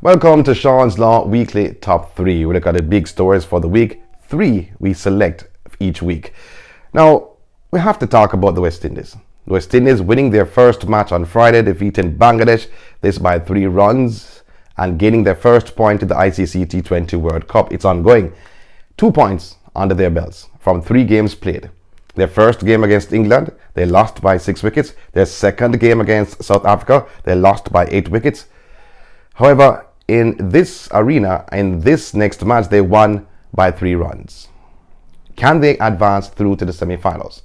Welcome to Sean's Law Weekly Top 3. We look at the big stories for the week. 3 we select each week. Now, we have to talk about the West Indies. The West Indies winning their first match on Friday, defeating Bangladesh, this by 3 runs, and gaining their first point in the ICC T20 World Cup. It's ongoing. 2 points under their belts from 3 games played. Their first game against England, they lost by 6 wickets. Their second game against South Africa, they lost by 8 wickets. However, in this arena, in this next match, they won by 3 runs. Can they advance through to the semi-finals?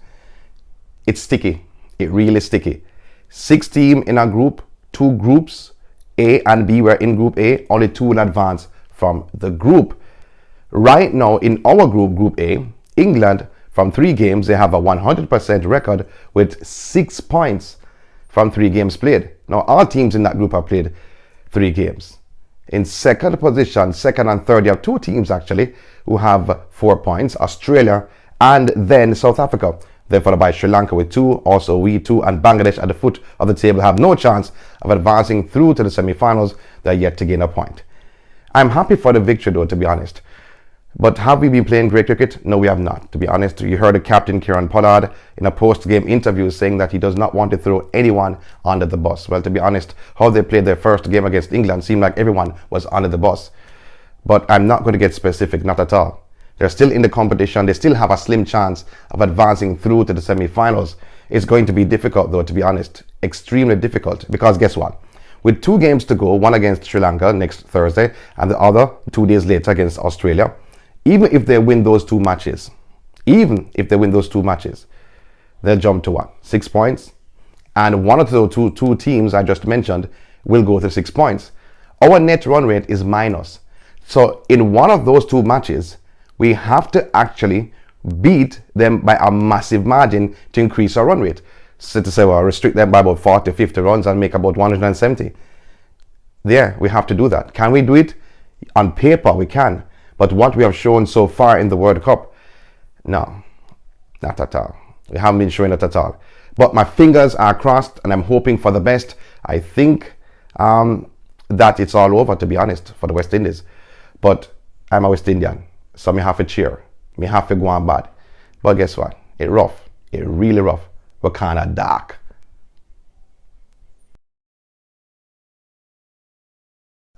It's sticky. It really is sticky. 6 teams in a group, 2 groups, A and B were in Group A. Only 2 will advance from the group. Right now, in our group, Group A, England, from 3 games, they have a 100% record with 6 points from 3 games played. Now, all teams in that group have played 3 games. In second position, second and third, you have 2 teams actually who have 4 points, Australia and then South Africa. Then followed by Sri Lanka with 2, also we 2, and Bangladesh at the foot of the table have no chance of advancing through to the semi-finals. They're yet to gain a point. I'm happy for the victory though, to be honest. But have we been playing great cricket? No, we have not. To be honest, you heard the captain, Kieran Pollard, in a post-game interview saying that he does not want to throw anyone under the bus. Well, to be honest, how they played their first game against England seemed like everyone was under the bus. But I'm not going to get specific, not at all. They're still in the competition. They still have a slim chance of advancing through to the semi-finals. It's going to be difficult, though, to be honest. Extremely difficult. Because guess what? With 2 games to go, one against Sri Lanka next Thursday, and the other 2 days later against Australia, even if they win those 2 matches, they'll jump to what? 6 points? And one of the two teams I just mentioned will go to 6 points. Our net run rate is minus. So in one of those 2 matches, we have to actually beat them by a massive margin to increase our run rate. So to say, well, restrict them by about 40, 50 runs and make about 170. There, we have to do that. Can we do it? On paper, we can. But what we have shown so far in the World Cup, no, not at all. We haven't been showing it at all. But my fingers are crossed and I'm hoping for the best. I think that it's all over, to be honest, for the West Indies. But I'm a West Indian, so me have to cheer. Me have to go on bad. But guess what? It's rough. It's really rough. We're kind of dark.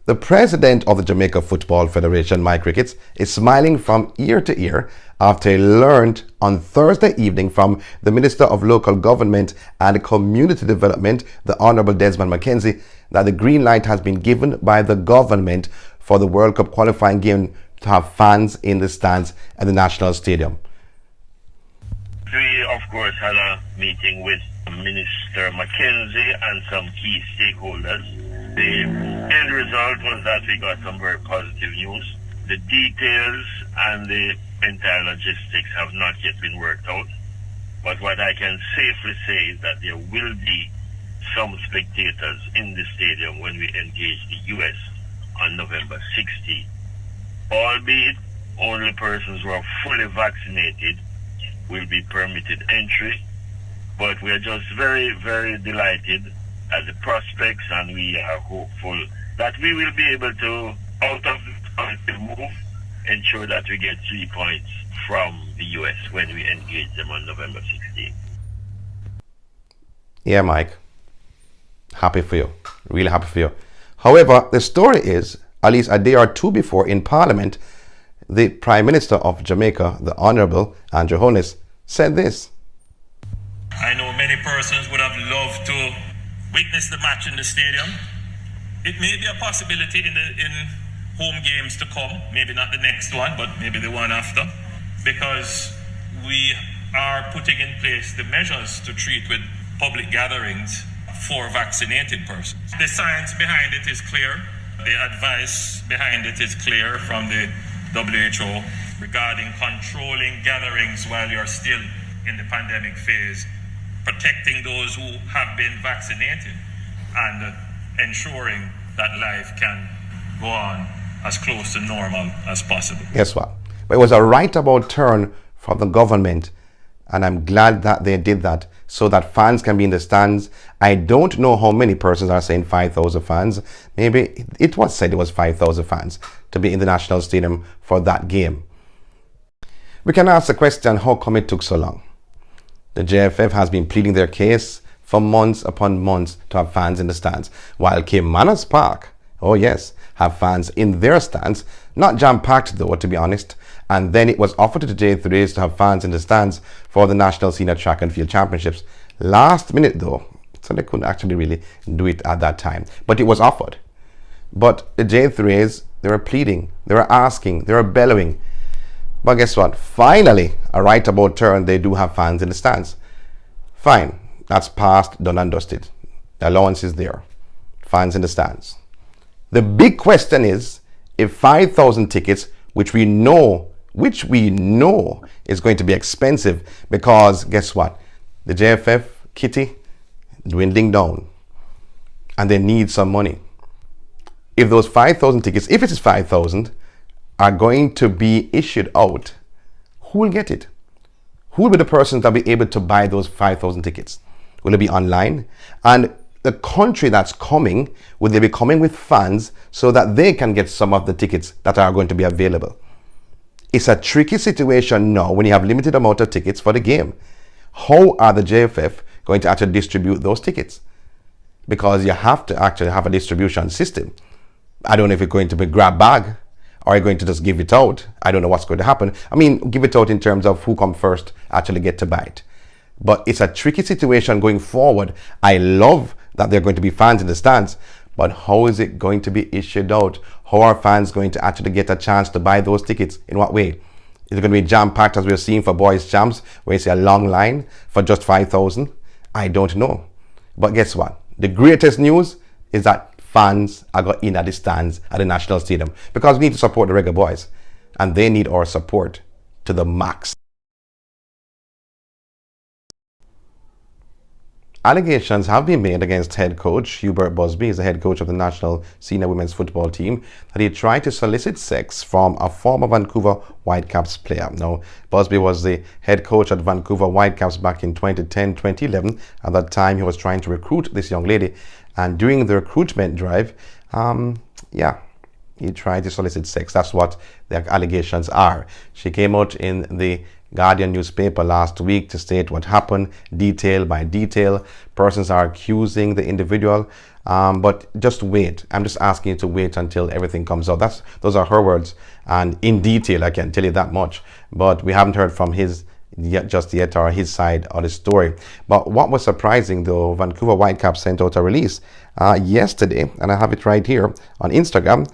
The president of the Jamaica Football Federation, Mike Ricketts, is smiling from ear to ear after he learned on Thursday evening from the Minister of Local Government and Community Development, the Honourable Desmond McKenzie, that the green light has been given by the government for the World Cup qualifying game to have fans in the stands at the National Stadium. We, of course, had a meeting with Minister McKenzie and some key stakeholders. The end result was that we got some very positive news. The details and the entire logistics have not yet been worked out. But what I can safely say is that there will be some spectators in the stadium when we engage the US on November 16th. Albeit only persons who are fully vaccinated will be permitted entry. But we are just very, very delighted at the prospects, and we are hopeful that we will be able to, out of the move, ensure that we get 3 points from the US when we engage them on November 16th. Yeah, Mike. Happy for you. Really happy for you. However, the story is, at least a day or 2 before in Parliament, the Prime Minister of Jamaica, the Honourable Andrew Holness, said this. I know many persons would have loved to witness the match in the stadium. It may be a possibility in home games to come, maybe not the next one, but maybe the one after, because we are putting in place the measures to treat with public gatherings for vaccinated persons. The science behind it is clear. The advice behind it is clear from the WHO regarding controlling gatherings while you're still in the pandemic phase, protecting those who have been vaccinated, and ensuring that life can go on as close to normal as possible. Guess what? But it was a right about turn from the government, and I'm glad that they did that, so that fans can be in the stands. I don't know how many persons are saying 5,000 fans. Maybe it was said it was 5,000 fans to be in the National Stadium for that game. We can ask the question, how come it took so long? The JFF has been pleading their case for months upon months to have fans in the stands, while Caymanas Park, oh yes, have fans in their stands, not jam-packed though, to be honest. And then it was offered to the J3s to have fans in the stands for the National Senior Track and Field Championships. Last minute though, so they couldn't actually really do it at that time. But it was offered. But the J3s, they were pleading, they were asking, they were bellowing. But guess what? Finally, a right about turn, they do have fans in the stands. Fine, that's past, done and dusted. The allowance is there. Fans in the stands. The big question is, if 5,000 tickets, which we know is going to be expensive, because guess what? The JFF kitty dwindling down and they need some money. If those 5,000 tickets, if it is 5,000, are going to be issued out, who will get it? Who will be the persons that will be able to buy those 5,000 tickets? Will it be online? And the country that's coming, will they be coming with fans so that they can get some of the tickets that are going to be available? It's a tricky situation now when you have limited amount of tickets for the game. How are the JFF going to actually distribute those tickets? Because you have to actually have a distribution system. I don't know if it's going to be grab bag, or are you going to just give it out? I don't know what's going to happen. I mean, give it out in terms of who come first actually get to buy it. But it's a tricky situation going forward. I love that there are going to be fans in the stands, but how is it going to be issued out? How are fans going to actually get a chance to buy those tickets? In what way? Is it going to be jam-packed as we're seeing for boys' champs, where you see a long line for just 5,000? I don't know. But guess what? The greatest news is that fans are going in at the stands at the National Stadium, because we need to support the Reggae Boys, and they need our support to the max. Allegations have been made against head coach Coach Busby, is the head coach of the national senior women's football team, that he tried to solicit sex from a former Vancouver Whitecaps player. Now, Busby was the head coach at Vancouver Whitecaps back in 2010-2011. At that time, he was trying to recruit this young lady, and during the recruitment drive, he tried to solicit sex. That's what the allegations are. She came out in the Guardian newspaper last week to state what happened, detail by detail. Persons are accusing the individual, but just wait. I'm just asking you to wait until everything comes out. Those are her words, and in detail, I can tell you that much. But we haven't heard from his just yet, or his side of the story. But what was surprising though, Vancouver Whitecaps sent out a release yesterday, and I have it right here on Instagram,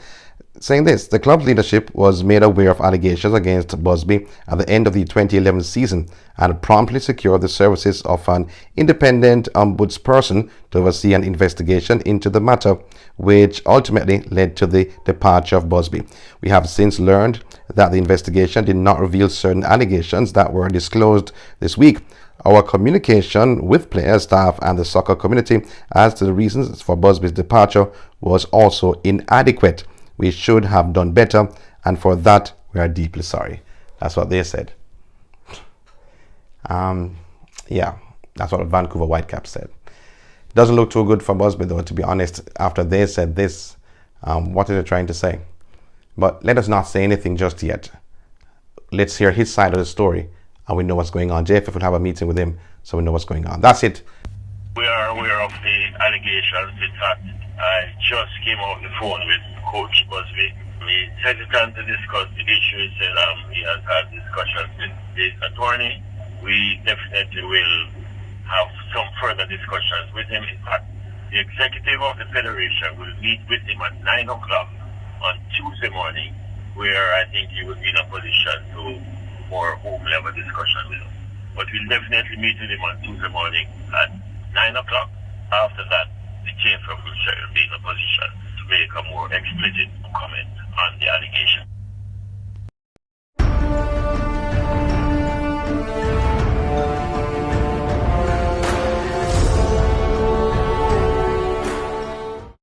saying this: the club's leadership was made aware of allegations against Busby at the end of the 2011 season and promptly secured the services of an independent ombudsperson to oversee an investigation into the matter, which ultimately led to the departure of Busby. We have since learned that the investigation did not reveal certain allegations that were disclosed this week. Our communication with players, staff, and the soccer community as to the reasons for Busby's departure was also inadequate. We should have done better, and for that we are deeply sorry. That's what they said. Yeah, that's what Vancouver Whitecaps said. Doesn't look too good for Busby though, to be honest. After they said this, what are they trying to say? But let us not say anything just yet. Let's hear his side of the story, and we know what's going on. JFF will have a meeting with him, so we know what's going on. That's it. We are aware of the allegations. In fact, I just came off the phone with Coach Busby. He's hesitant to discuss the issue. He said he has had discussions with his attorney. We definitely will have some further discussions with him. In fact, the executive of the federation will meet with him at 9 o'clock on Tuesday morning, where I think he will be in a position to more home-level discussion with us. But we'll definitely meet with him on Tuesday morning at 9 o'clock. After that, the JFF will be in a position to make a more explicit comment on the allegation.